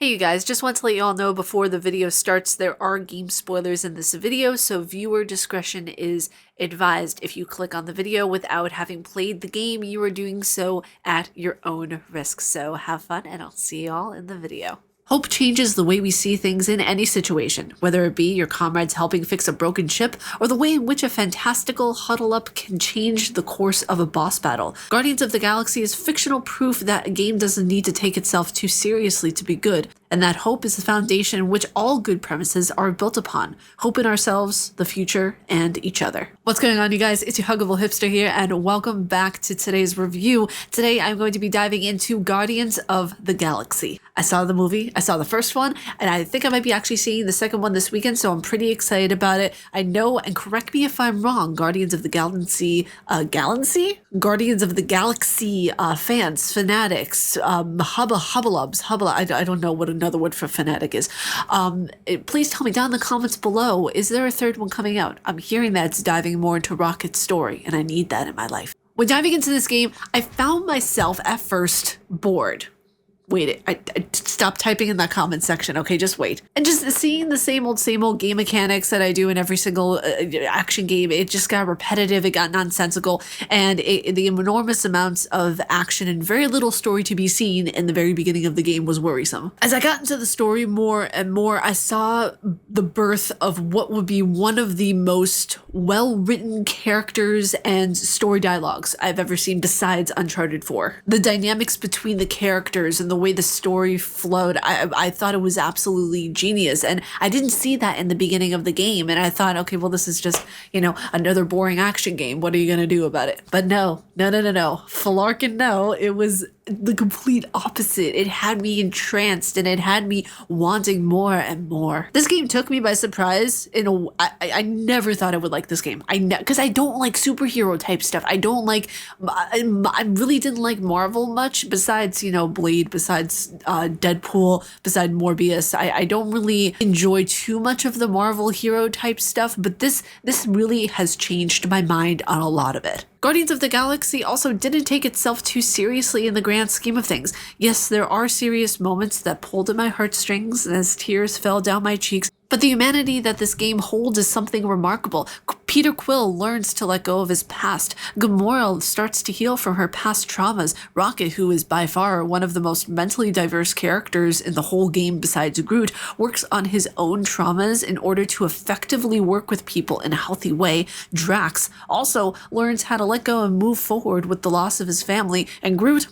Hey you guys, just want to let you all know before the video starts there are game spoilers in this video, so viewer discretion is advised. If you click on the video without having played the game, you are doing so at your own risk. So have fun and I'll see you all in the video. Hope changes the way we see things in any situation, whether it be your comrades helping fix a broken ship, or the way in which a fantastical huddle-up can change the course of a boss battle. Guardians of the Galaxy is fictional proof that a game doesn't need to take itself too seriously to be good, and that hope is the foundation which all good premises are built upon. Hope in ourselves, the future, and each other. What's going on, you guys? It's your Huggable Hipster here, and welcome back to today's review. Today, I'm going to be diving into Guardians of the Galaxy. I saw the movie, I saw the first one, and I think I might be actually seeing the second one this weekend, so I'm pretty excited about it. I know, and correct me if I'm wrong, Guardians of the Galaxy, Guardians of the Galaxy fans, fanatics, hubbalubs, I don't know what another word for fanatic is. Please tell me down in the comments below, is there a third one coming out? I'm hearing that it's diving more into Rocket's story, and I need that in my life. When diving into this game, I found myself at first bored. Wait, I stopped typing in that comment section. Okay, just wait. And just seeing the same old game mechanics that I do in every single action game, it just got repetitive, it got nonsensical, and the enormous amounts of action and very little story to be seen in the very beginning of the game was worrisome. As I got into the story more and more, I saw the birth of what would be one of the most well-written characters and story dialogues I've ever seen besides Uncharted 4. The dynamics between the characters and the way the story flowed, I thought it was absolutely genius, and I didn't see that in the beginning of the game, and I thought, okay, well, this is just, another boring action game. What are you gonna do about it? But no. Falarkin, no, it was the complete opposite. It had me entranced, and it had me wanting more and more. This game took me by surprise. I never thought I would like this game. Because I don't like superhero type stuff. I really didn't like Marvel much, besides, Blade, besides Deadpool, besides Morbius. I don't really enjoy too much of the Marvel hero type stuff, but this really has changed my mind on a lot of it. Guardians of the Galaxy also didn't take itself too seriously in the grand scheme of things. Yes, there are serious moments that pulled at my heartstrings as tears fell down my cheeks, but the humanity that this game holds is something remarkable. Peter Quill learns to let go of his past. Gamora starts to heal from her past traumas. Rocket, who is by far one of the most mentally diverse characters in the whole game besides Groot, works on his own traumas in order to effectively work with people in a healthy way. Drax also learns how to let go and move forward with the loss of his family. And Groot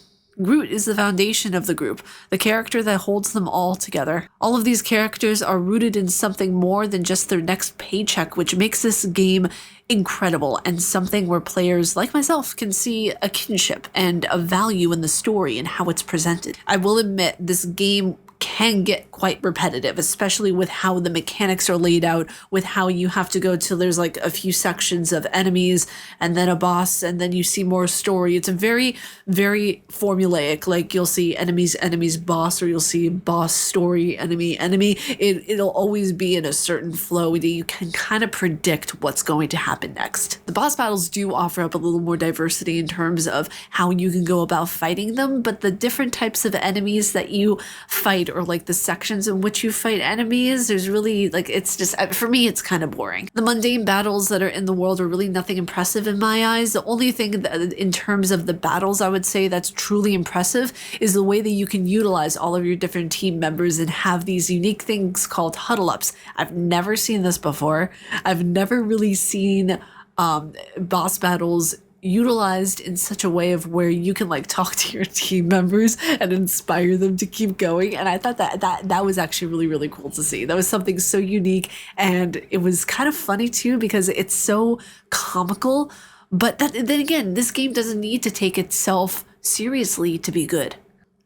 is the foundation of the group, the character that holds them all together. All of these characters are rooted in something more than just their next paycheck, which makes this game incredible and something where players like myself can see a kinship and a value in the story and how it's presented. I will admit, this game can get quite repetitive, especially with how the mechanics are laid out, with how you have to go till there's like a few sections of enemies and then a boss and then you see more story. It's a very, very formulaic, like you'll see enemies, boss, or you'll see boss, story, enemy. It'll always be in a certain flow that you can kind of predict what's going to happen next. The boss battles do offer up a little more diversity in terms of how you can go about fighting them, but the different types of enemies that you fight, or like the sections in which you fight enemies, there's really, it's just, for me, it's kind of boring. The mundane battles that are in the world are really nothing impressive in my eyes. The only thing that, in terms of the battles, I would say that's truly impressive is the way that you can utilize all of your different team members and have these unique things called huddle-ups. I've never seen this before. I've never really seen boss battles utilized in such a way of where you can talk to your team members and inspire them to keep going. And I thought that was actually really, really cool to see. That was something so unique, and it was kind of funny too because it's so comical. But then again, this game doesn't need to take itself seriously to be good.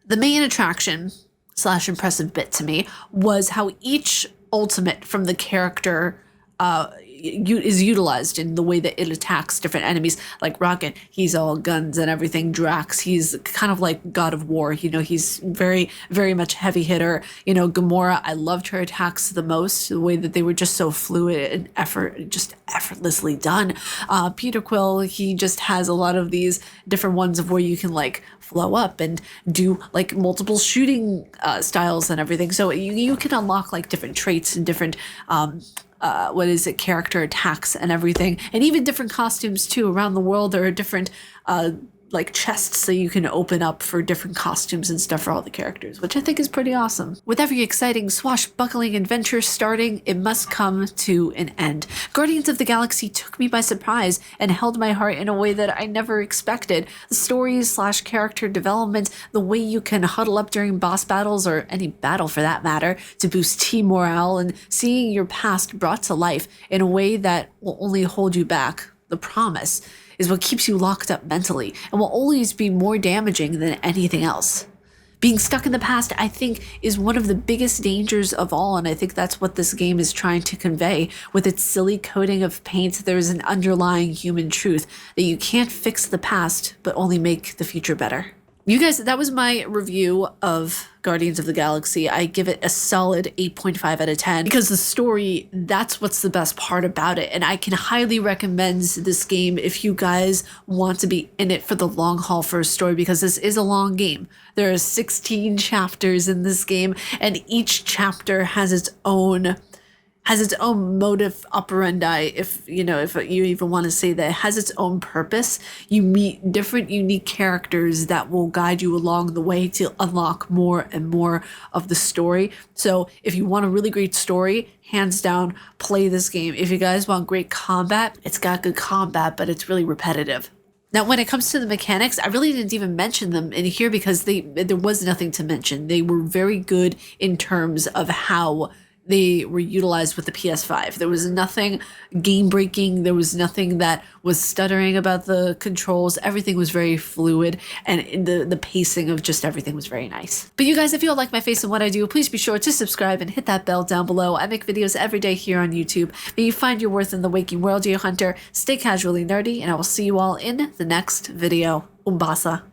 The main attraction / impressive bit to me was how each ultimate from the character is utilized in the way that it attacks different enemies. Like Rocket, he's all guns and everything. Drax, he's kind of like God of War. You know, he's very, very much heavy hitter. You know, Gamora, I loved her attacks the most. The way that they were just so fluid and effortlessly done. Peter Quill, he just has a lot of these different ones of where you can like flow up and do like multiple shooting styles and everything. So you can unlock like different traits and different character attacks and everything, and even different costumes too. Around the world there are different like chests that you can open up for different costumes and stuff for all the characters, which I think is pretty awesome. With every exciting swashbuckling adventure starting, it must come to an end. Guardians of the Galaxy took me by surprise and held my heart in a way that I never expected. The stories / character development, the way you can huddle up during boss battles or any battle for that matter to boost team morale, and seeing your past brought to life in a way that will only hold you back. The promise is what keeps you locked up mentally and will always be more damaging than anything else. Being stuck in the past, I think, is one of the biggest dangers of all, and I think that's what this game is trying to convey. With its silly coating of paint, there is an underlying human truth that you can't fix the past, but only make the future better. You guys, that was my review of Guardians of the Galaxy. I give it a solid 8.5 out of 10 because the story, that's what's the best part about it. And I can highly recommend this game if you guys want to be in it for the long haul for a story, because this is a long game. There are 16 chapters in this game, and each chapter has its own modus operandi, if you even want to say that. It has its own purpose. You meet different unique characters that will guide you along the way to unlock more and more of the story. So if you want a really great story, hands down, play this game. If you guys want great combat, it's got good combat, but it's really repetitive. Now, when it comes to the mechanics, I really didn't even mention them in here because there was nothing to mention. They were very good in terms of how they were utilized with the PS5. There was nothing game breaking. There was nothing that was stuttering about the controls. Everything was very fluid, and the pacing of just everything was very nice. But you guys, if you all like my face and what I do, please be sure to subscribe and hit that bell down below. I make videos every day here on YouTube. May you find your worth in the waking world, you hunter. Stay casually nerdy, and I will see you all in the next video. Umbasa.